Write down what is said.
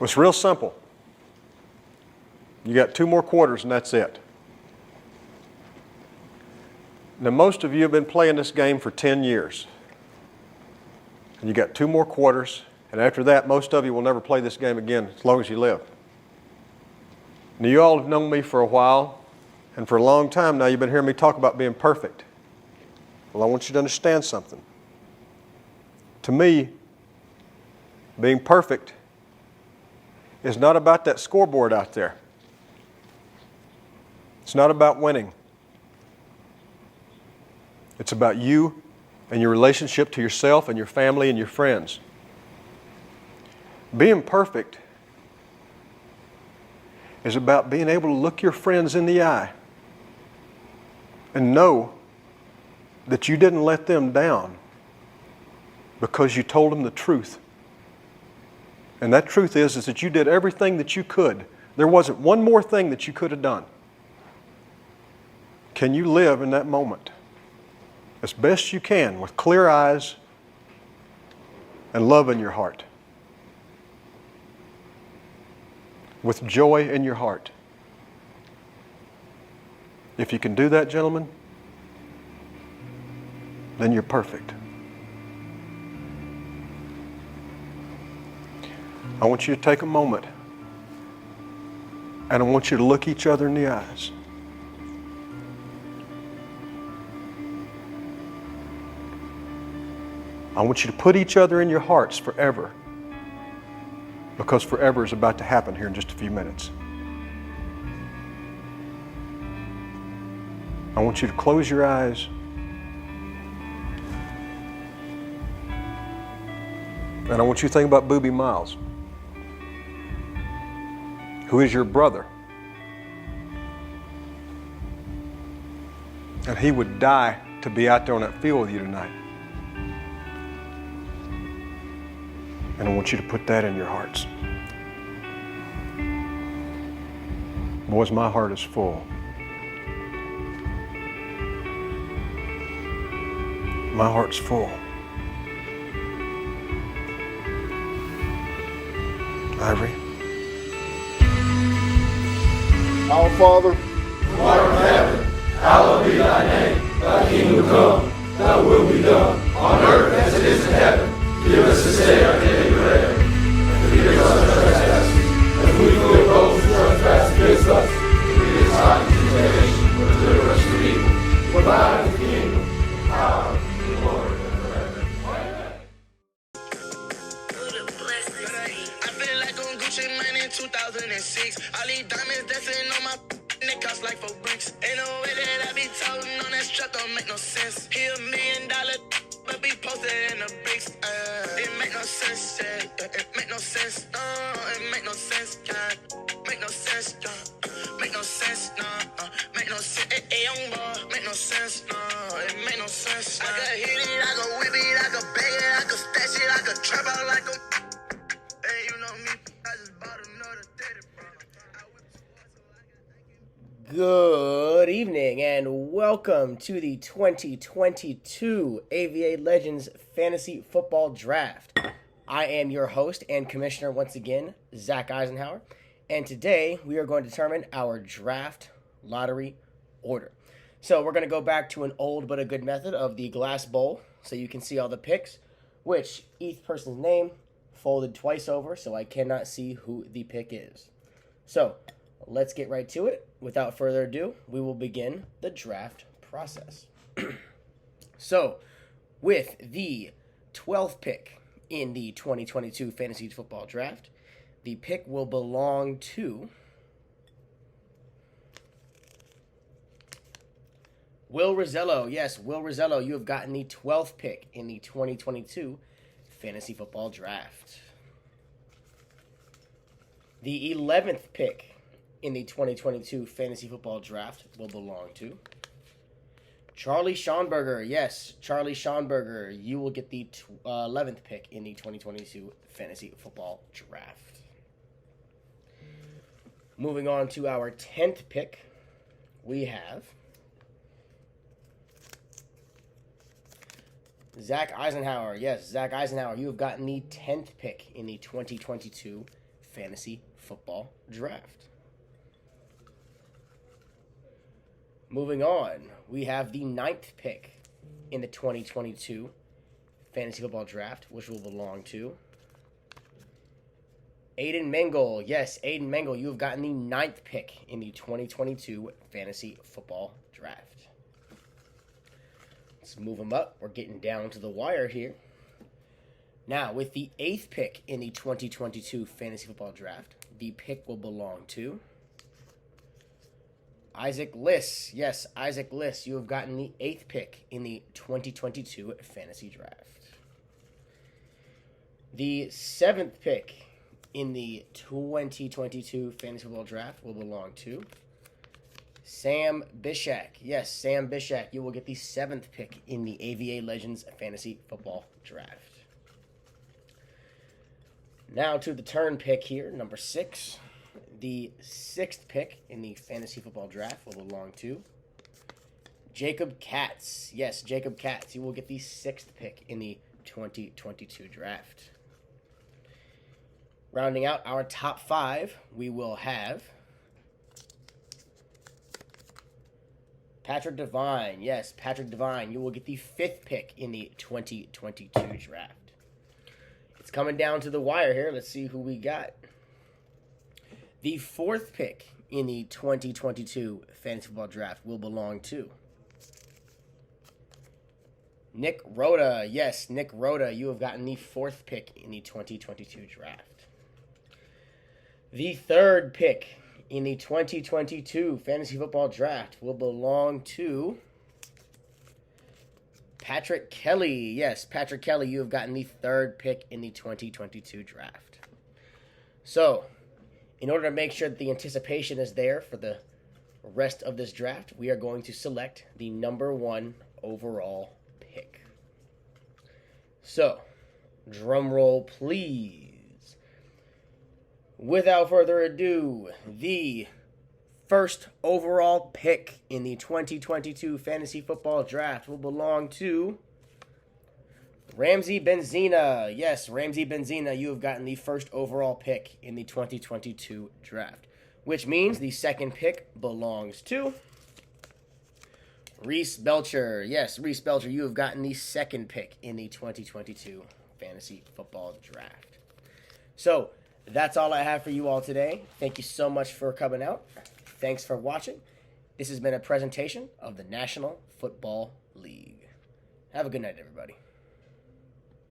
It's real simple. You got 2 more quarters and that's it. Now, most of you have been playing this game for 10 years. And you got 2 more quarters, and after that, most of you will never play this game again as long as you live. Now, you all have known me for a while, and for a long time now, you've been hearing me talk about being perfect. Well, I want you to understand something. To me, being perfect is not about that scoreboard out there. It's not about winning. It's about you and your relationship to yourself and your family and your friends. Being perfect is about being able to look your friends in the eye and know that you didn't let them down because you told them the truth. And that truth is that you did everything that you could. There wasn't one more thing that you could have done. Can you live in that moment as best you can with clear eyes and love in your heart? With joy in your heart. If you can do that, gentlemen, then you're perfect. I want you to take a moment and I want you to look each other in the eyes. I want you to put each other in your hearts forever, because forever is about to happen here in just a few minutes. I want you to close your eyes and I want you to think about Boobie Miles, who is your brother. And he would die to be out there on that field with you tonight. And I want you to put that in your hearts. Boys, my heart is full. My heart's full. Ivory. Our Father, who art in heaven, hallowed be thy name. Thy kingdom come, thy will be done, on earth as it is in heaven. Give us this day our daily bread, and forgive us our trespasses, as we forgive those who trespass against us. Lead us not into temptation, but deliver us from evil. For thine is the kingdom, the power, the glory, and forever. Amen. I feel like I'm Gucci Mane in 2006. All these diamonds dancing on my they cost like 4 bricks. Ain't no way that I be talking on that strap, don't make no sense. He $1 million, but be posted in the bricks. It make no sense, yeah. It make no sense, no. It make no sense, yeah. Make no sense, yeah. Make no sense, no. Make no sense, hey, young boy. Make no sense, no. It make no sense. I could hit it, I could whip it, I could bag it, I could stash it, I could trap out like a. Hey, you know me, I just bought another 30, bro. Good evening and welcome to the 2022 AVA Legendz Fantasy Football Draft. I am your host and commissioner once again, Zach Eisenhower, and today we are going to determine our draft lottery order. So we're going to go back to an old but a good method of the glass bowl so you can see all the picks, which each person's name folded twice over so I cannot see who the pick is. So let's get right to it. Without further ado, we will begin the draft process. So, with the 12th pick in the 2022 Fantasy Football Draft, the pick will belong to Will Rosello. Yes, Will Rosello, you have gotten the 12th pick in the 2022 Fantasy Football Draft. The 11th pick in the 2022 Fantasy Football Draft will belong to Charlie Schonberger. Yes, Charlie Schonberger, you will get the 11th pick in the 2022 Fantasy Football Draft. Moving on to our 10th pick, we have Zach Eisenhower. Yes, Zach Eisenhower, you have gotten the 10th pick in the 2022 Fantasy Football Draft. Moving on, we have the 9th pick in the 2022 Fantasy Football Draft, which will belong to Aiden Mengel. Yes, Aiden Mengel, you have gotten the 9th pick in the 2022 Fantasy Football Draft. Let's move them up. We're getting down to the wire here. Now, with the 8th pick in the 2022 Fantasy Football Draft, the pick will belong to Isaac Liss. Yes, Isaac Liss, you have gotten the 8th pick in the 2022 Fantasy Draft. The 7th pick in the 2022 Fantasy Football Draft will belong to Sam Bishak. Yes, Sam Bishak, you will get the 7th pick in the AVA Legendz Fantasy Football Draft. Now to the turn pick here, number 6. The 6th pick in the Fantasy Football Draft will belong to Jacob Katz. Yes, Jacob Katz. You will get the 6th pick in the 2022 draft. Rounding out our top 5, we will have Patrick Devine. Yes, Patrick Devine. You will get the 5th pick in the 2022 draft. It's coming down to the wire here. Let's see who we got. The 4th pick in the 2022 Fantasy Football Draft will belong to Nick Rhoda. Yes, Nick Rhoda, you have gotten the 4th pick in the 2022 draft. The 3rd pick in the 2022 Fantasy Football Draft will belong to Patrick Kelly. Yes, Patrick Kelly, you have gotten the 3rd pick in the 2022 draft. So, in order to make sure that the anticipation is there for the rest of this draft, we are going to select the number 1 overall pick. So, drum roll please. Without further ado, the first overall pick in the 2022 Fantasy Football Draft will belong to Ramsey Benzina. Yes, Ramsey Benzina, you have gotten the first overall pick in the 2022 draft, which means the 2nd pick belongs to Reese Belcher. Yes, Reese Belcher, you have gotten the 2nd pick in the 2022 Fantasy Football Draft. So, that's all I have for you all today. Thank you so much for coming out. Thanks for watching. This has been a presentation of the National Football League. Have a good night, everybody.